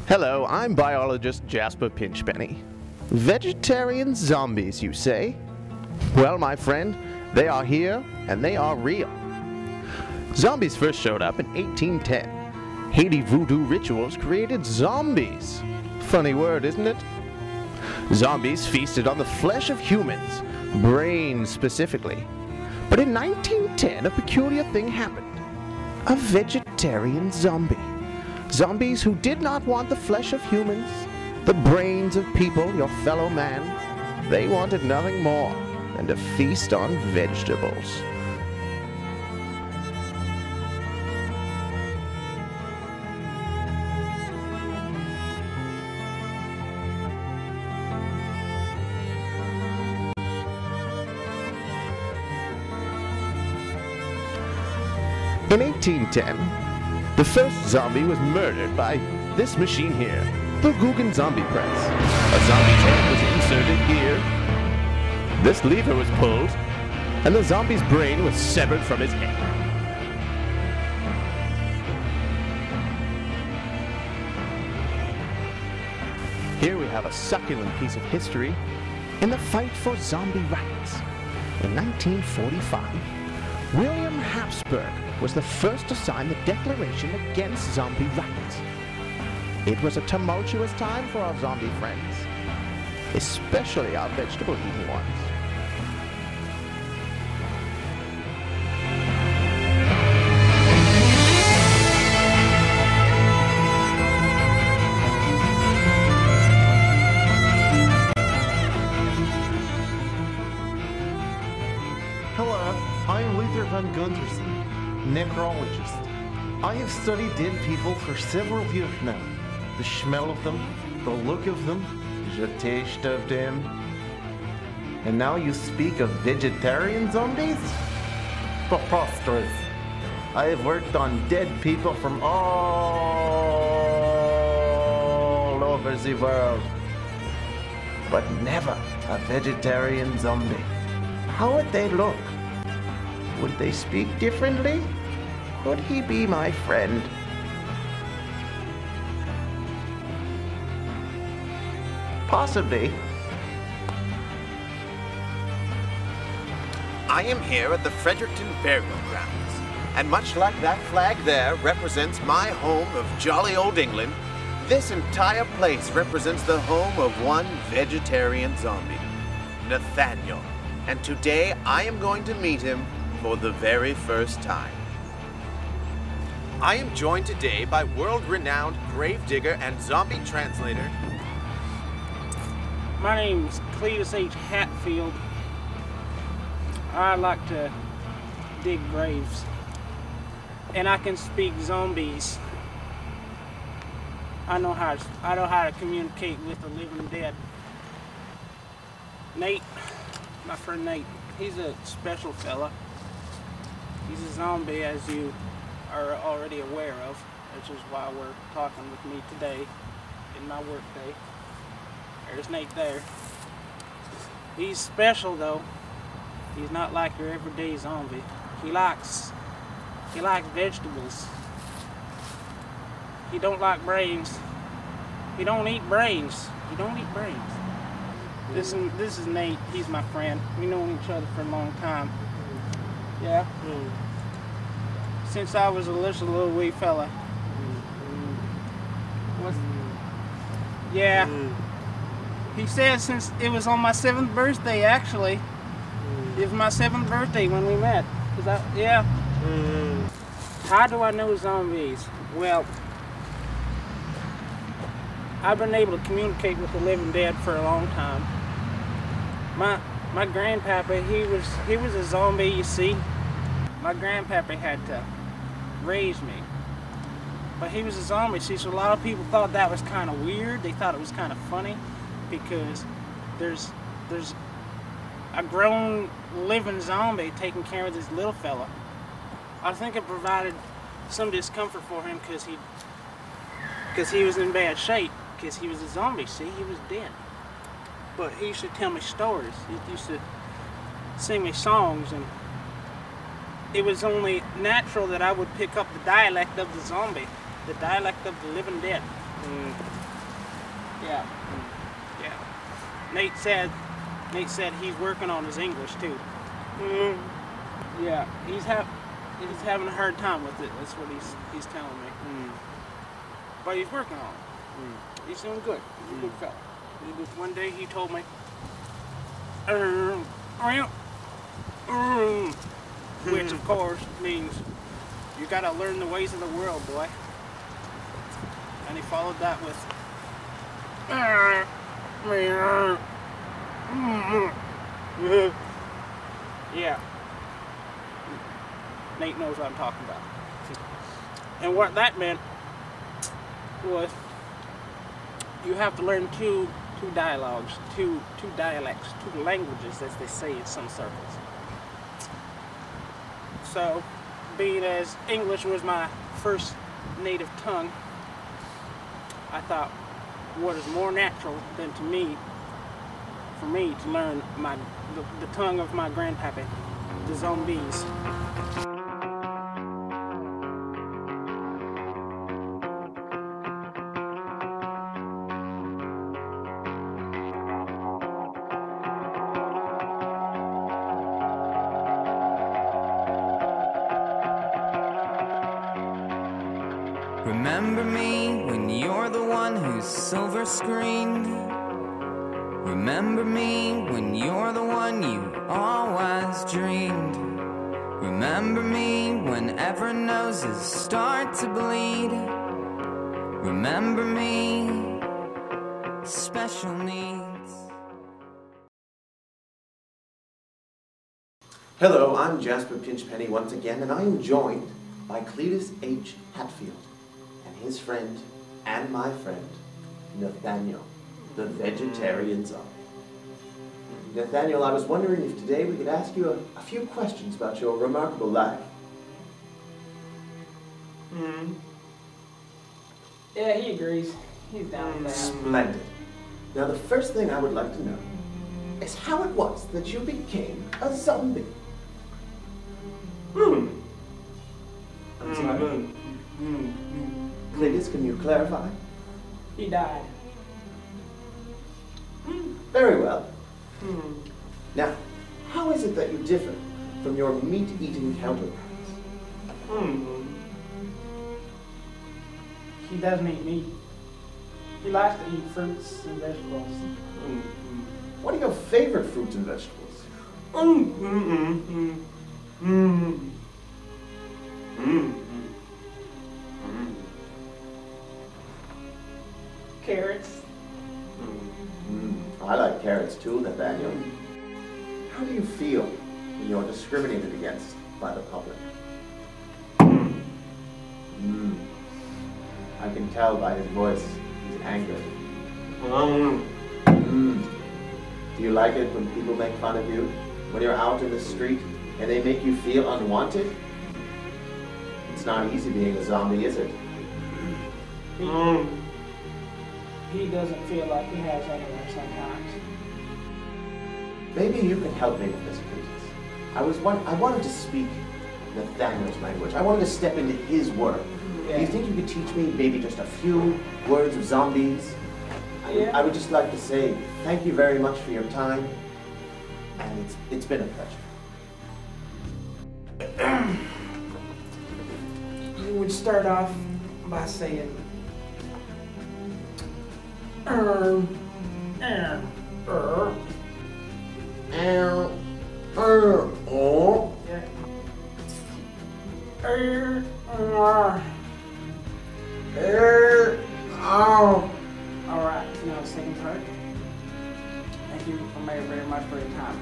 Hello, I'm biologist Jasper Pinchpenny. Vegetarian zombies, you say? Well, my friend, they are here and they are real. Zombies first showed up in 1810. Haiti voodoo rituals created zombies. Funny word, isn't it? Zombies feasted on the flesh of humans, brains specifically. But in 1910, a peculiar thing happened. A vegetarian zombie. Zombies who did not want the flesh of humans, the brains of people, your fellow man. They wanted nothing more than to feast on vegetables. In 1810, the first zombie was murdered by this machine here, the Guggen zombie press. A zombie's head was inserted here, this lever was pulled, and the zombie's brain was severed from his head. Here we have a succulent piece of history in the fight for zombie rights. In 1945, William Habsburg was the first to sign the Declaration Against Zombie Rights. It was a tumultuous time for our zombie friends, especially our vegetable-eating ones. I'm Luther van Guntersen, necrologist. I have studied dead people for several years now. The smell of them, the look of them, the taste of them. And now you speak of vegetarian zombies? Preposterous. I have worked on dead people from all over the world, but never a vegetarian zombie. How would they look? Would they speak differently? Could he be my friend? Possibly. I am here at the Fredericton Burial Grounds, and much like that flag there represents my home of jolly old England, this entire place represents the home of one vegetarian zombie, Nathaniel. And today I am going to meet him for the very first time. I am joined today by world-renowned gravedigger and zombie translator. My name is Cletus H. Hatfield. I like to dig graves, and I can speak zombies. I know how to communicate with the living dead. Nate, my friend Nate, he's a special fella. He's a zombie, as you are already aware of, which is why we're talking with me today in my work day. There's Nate there. He's special though. He's not like your everyday zombie. He likes vegetables. He don't like brains. He don't eat brains. He don't eat brains. This is Nate. He's my friend. We've known each other for a long time. Yeah. Since I was a little wee fella. Yeah. He said since it was on my 7th birthday, actually. It was my 7th birthday when we met. Yeah. How do I know zombies? Well, I've been able to communicate with the living dead for a long time. My grandpapa, he was a zombie, you see. My grandpapa had to raise me, but he was a zombie, see, so a lot of people thought that was kind of weird. They thought it was kind of funny because there's a grown living zombie taking care of this little fella. I think it provided some discomfort for him because he was in bad shape, because he was a zombie, see, he was dead. But he used to tell me stories. He used to sing me songs, and it was only natural that I would pick up the dialect of the zombie, the dialect of the living dead. Yeah. Yeah. Nate said he's working on his English too. Yeah. He's having a hard time with it. That's what he's telling me. But he's working on it. He's doing good. He's a good fella. One day he told me, which of course means you gotta learn the ways of the world, boy. And he followed that with yeah. Nate knows what I'm talking about. And what that meant was you have to learn two dialogues, two dialects, two languages, as they say in some circles. So, being as English was my first native tongue, I thought, what is more natural than for me to learn the tongue of my grandpappy, the zombies. Remember me when you're the one who's silver screened. Remember me when you're the one you always dreamed. Remember me whenever noses start to bleed. Remember me, special needs. Hello, I'm Jasper Pinchpenny once again, and I am joined by Cletus H. Hatfield and his friend, and my friend, Nathaniel, the vegetarian zombie. Nathaniel, I was wondering if today we could ask you a few questions about your remarkable life. Yeah, he agrees. He's down with that. Splendid. Now, the first thing I would like to know is how it was that you became a zombie. I'm sorry. Cletus, can you clarify? He died. Very well. Now, how is it that you differ from your meat-eating counterparts? He doesn't eat meat. He likes to eat fruits and vegetables. What are your favorite fruits and vegetables? Carrots. I like carrots too, Nathaniel. How do you feel when you're discriminated against by the public? I can tell by his voice, he's angry. Do you like it when people make fun of you? When you're out in the street and they make you feel unwanted? It's not easy being a zombie, is it? He doesn't feel like he has anyone sometimes. Maybe you can help me with this, Cletus. I wanted to speak Nathaniel's language. I wanted to step into his world. Yeah. Do you think you could teach me maybe just a few words of zombies? Yeah. I would just like to say thank you very much for your time, and it's been a pleasure. You would start off by saying, Alright, now the second part. Thank you very much for your time.